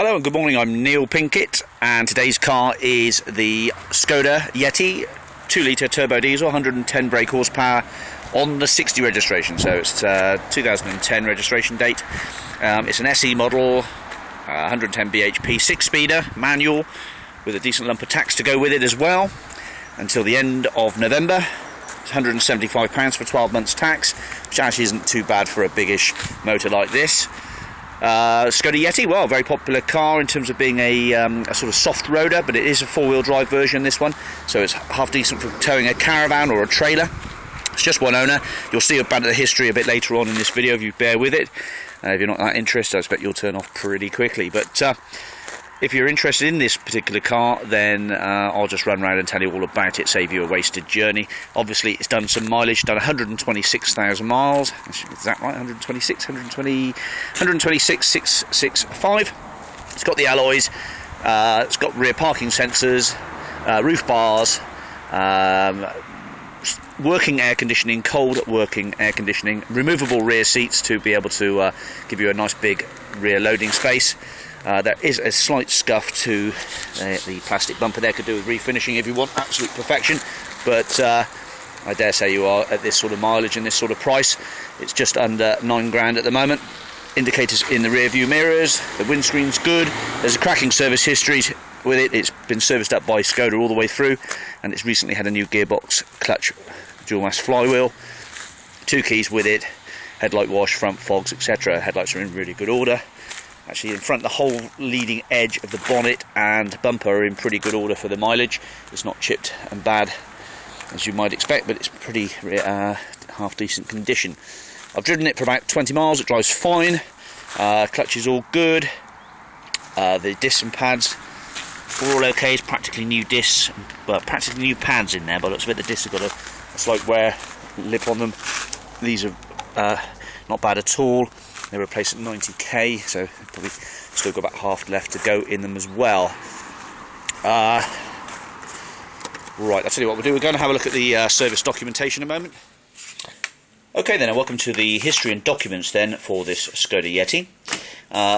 Hello and good morning, I'm Neil Pinkett, and today's car is the Skoda Yeti 2-litre turbo diesel, 110 brake horsepower on the 60 registration, so it's 2010 registration date. It's an SE model, 110 bhp, 6-speeder, manual, with a decent lump of tax to go with it as well, until the end of November. It's £175 for 12 months tax, which actually isn't too bad for a biggish motor like this. Skoda Yeti, well, very popular car in terms of being a sort of soft roader, but it is a four-wheel drive version, this one, so it's half decent for towing a caravan or a trailer. It's just one owner. You'll see about the history a bit later on in this video if you bear with it. If you're not that interested, I expect you'll turn off pretty quickly, but if you're interested in this particular car, then I'll just run around and tell you all about it, save you a wasted journey. Obviously, it's done some mileage, done 126,000 miles. Is that right? 126, 126,665. It's got the alloys, it's got rear parking sensors, roof bars, working air conditioning, cold working air conditioning, removable rear seats to be able to give you a nice big rear loading space. There is a slight scuff to the plastic bumper there, could do with refinishing if you want absolute perfection, but I dare say you are at this sort of mileage and this sort of price. It's just under 9 grand at the moment. Indicators in the rear view mirrors, the windscreen's good, there's a cracking service history with it. It's been serviced up by Skoda all the way through, and it's recently had a new gearbox, clutch, dual mass flywheel, 2 keys with it, headlight wash, front fogs, etc. Headlights are in really good order. Actually, in front, the whole leading edge of the bonnet and bumper are in pretty good order for the mileage. It's not chipped and bad, as you might expect, but it's pretty half-decent condition. I've driven it for about 20 miles. It drives fine. Clutch is all good. The discs and pads are all okay. It's practically new discs, well, practically new pads in there, but it looks like the discs have got a slight wear lip on them. These are not bad at all. They were replaced at 90k, so probably still got about half left to go in them as well. Right, I'll tell you what we'll do. We're going to have a look at the service documentation in a moment. Okay then, and welcome to the history and documents then for this Skoda Yeti.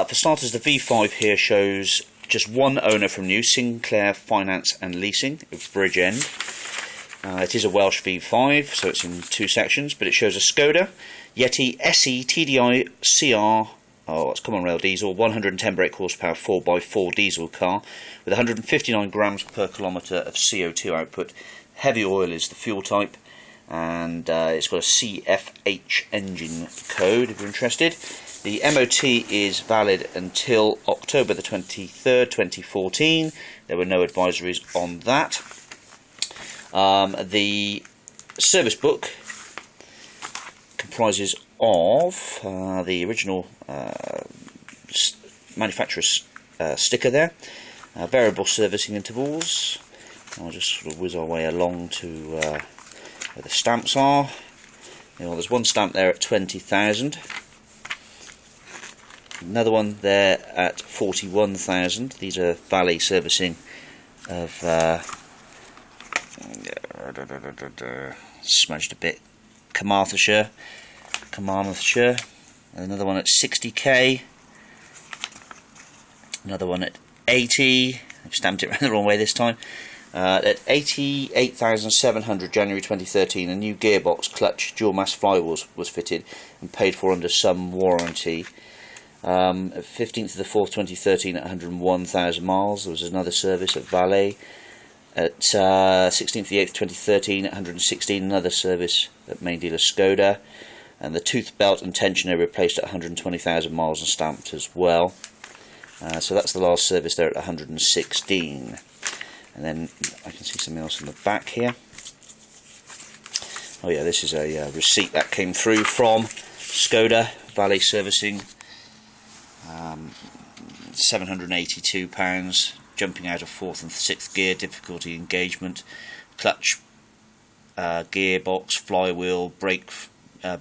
For starters, the V5 here shows just one owner from new, Sinclair Finance and Leasing of Bridgend. It is a Welsh V5, so it's in 2 sections, but it shows a Skoda Yeti SE TDI CR, it's common rail diesel, 110 brake horsepower 4x4 diesel car with 159 grams per kilometre of CO2 output. Heavy oil is the fuel type, and it's got a CFH engine code if you're interested. The MOT is valid until October the 23rd, 2014. There were no advisories on that. The service book comprises of the original manufacturer's sticker there, variable servicing intervals. I'll just sort of whiz our way along to where the stamps are. There's one stamp there at 20,000, another one there at 41,000. These are valet servicing of smudged a bit, Carmarthenshire, another one at 60k, another one at 80, I've stamped it the wrong way this time, at 88,700 January 2013, a new gearbox, clutch, dual mass flywheels was fitted and paid for under some warranty. 15th of the 4th 2013 at 101,000 miles, there was another service at valet. At 16th of the 8th 2013 at 116, another service at main dealer Skoda, and the tooth belt and tensioner replaced at 120,000 miles and stamped as well. So that's the last service there at 116. And then I can see something else in the back here. Oh yeah, this is a receipt that came through from Skoda, valet servicing, £782. Jumping out of 4th and 6th gear, difficulty engagement, clutch, gearbox, flywheel, brake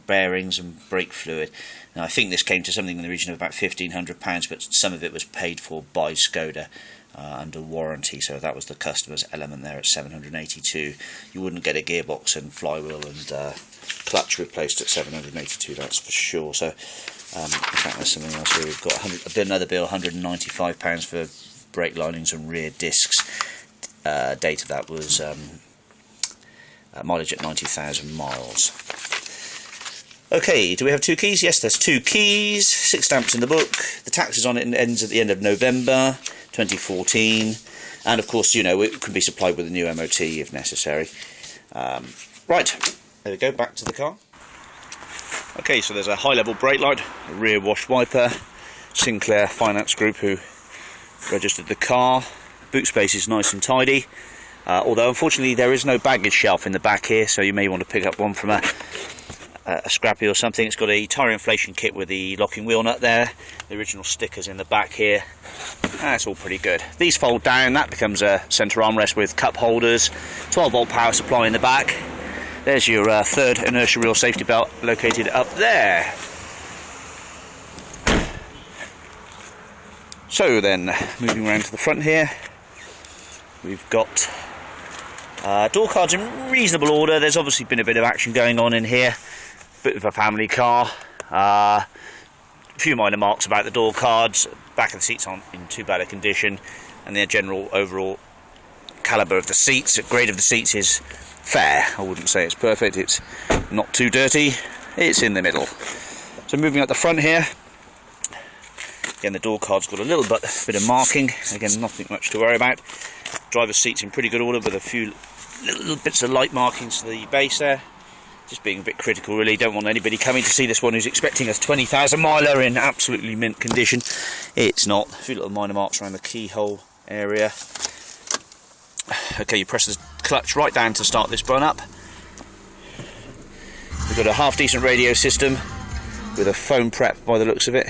bearings and brake fluid. Now I think this came to something in the region of about £1,500, but some of it was paid for by Skoda under warranty, so that was the customer's element there at 782. You wouldn't get a gearbox and flywheel and clutch replaced at 782, that's for sure. So In fact, there's something else here. We've got another bill, £195 for brake linings and rear discs. Date of that was mileage at 90,000 miles. Okay, do we have 2 keys? Yes, there's 2 keys, 6 stamps in the book. The tax is on it and ends at the end of November 2014. And of course, you know, it can be supplied with a new MOT if necessary. Right, there we go, back to the car. Okay, so there's a high-level brake light, a rear wash wiper, Sinclair Finance Group who registered the car. Boot space is nice and tidy, although unfortunately there is no baggage shelf in the back here, so you may want to pick up one from a scrappy or something. It's got a tyre inflation kit with the locking wheel nut there, the original stickers in the back here. That's all pretty good. These fold down, that becomes a centre armrest with cup holders, 12-volt power supply in the back. There's your third inertia reel safety belt located up there. So then, moving around to the front here, we've got door cards in reasonable order. There's obviously been a bit of action going on in here. Bit of a family car. A few minor marks about the door cards. Back of the seats aren't in too bad a condition. And the general overall calibre of the seats, grade of the seats is fair. I wouldn't say it's perfect. It's not too dirty. It's in the middle. So moving up the front here. Again, the door card's got a little bit of marking. Again, nothing much to worry about. Driver's seat's in pretty good order with a few little bits of light markings to the base there. Just being a bit critical, really. Don't want anybody coming to see this one who's expecting a 20,000 miler in absolutely mint condition. It's not. A few little minor marks around the keyhole area. Okay, you press the clutch right down to start this bun up. We've got a half decent radio system with a phone prep by the looks of it.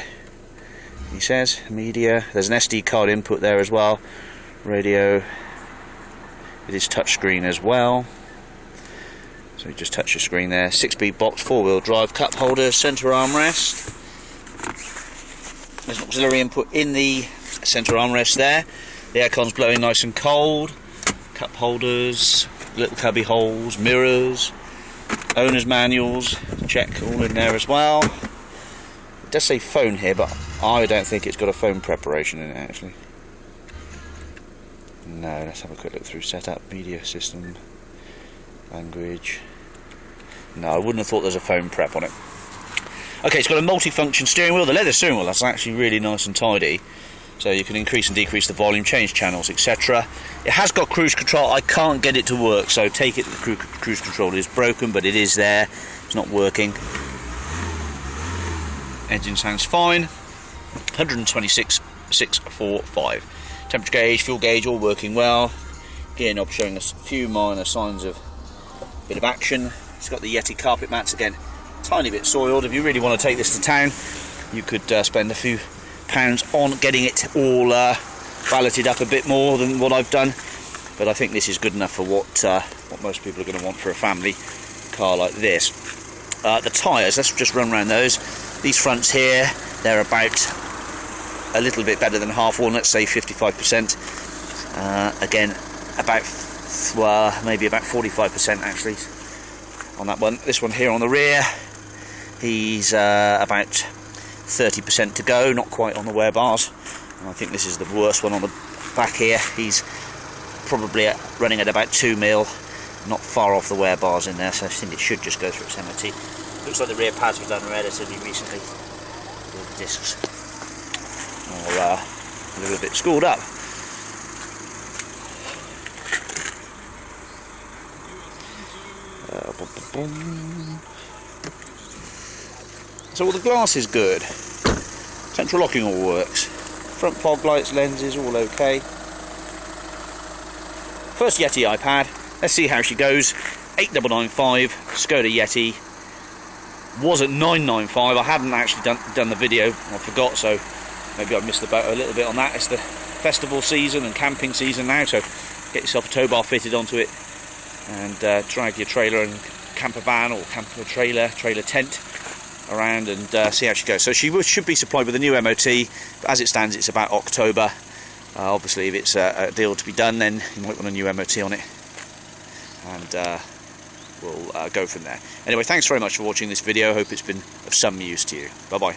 He says media. There's an SD card input there as well. Radio. It is touchscreen as well. So you just touch your screen there. 6-speed box, 4-wheel drive, cup holder, centre armrest. There's an auxiliary input in the centre armrest there. The aircon's blowing nice and cold. Cup holders, little cubby holes, mirrors, owner's manuals, check all in there as well. It does say phone here, but I don't think it's got a phone preparation in it actually. No, let's have a quick look through setup, media system, language. No, I wouldn't have thought there's a phone prep on it. Okay, it's got a multi-function steering wheel. The leather steering wheel, that's actually really nice and tidy. So you can increase and decrease the volume, change channels, etc. It has got cruise control. I can't get it to work, so take it that the cruise control is broken, but it is there. It's not working. Engine sounds fine. 126,645. Temperature gauge, fuel gauge, all working well. Gear knob showing us a few minor signs of a bit of action. It's got the Yeti carpet mats again, tiny bit soiled. If you really want to take this to town, you could spend a few pounds on getting it all balloted up a bit more than what I've done. But I think this is good enough for what most people are going to want for a family car like this. The tyres, let's just run around those. These fronts here, they're about a little bit better than half one, let's say 55%. Again, about maybe about 45% actually on that one. This one here on the rear, he's about 30% to go, not quite on the wear bars. And I think this is the worst one on the back here. He's probably running at about 2 mil, not far off the wear bars in there, so I think it should just go through its MOT. Looks like the rear pads were done relatively recently. The discs are a little bit scored up. So all the glass is good. Central locking all works. Front fog lights, lenses, all okay. First Yeti I've had. Let's see how she goes. 8995 Skoda Yeti. Was at 995. I hadn't actually done the video. I forgot, so maybe I missed the boat a little bit on that. It's the festival season and camping season now, so get yourself a tow bar fitted onto it and drag your trailer and camper van or camper trailer tent around and see how she goes. So she should be supplied with a new MOT, but as it stands it's about October. Obviously if it's a deal to be done, then you might want a new MOT on it, and we'll go from there. Anyway, thanks very much for watching this video. Hope it's been of some use to you. Bye bye.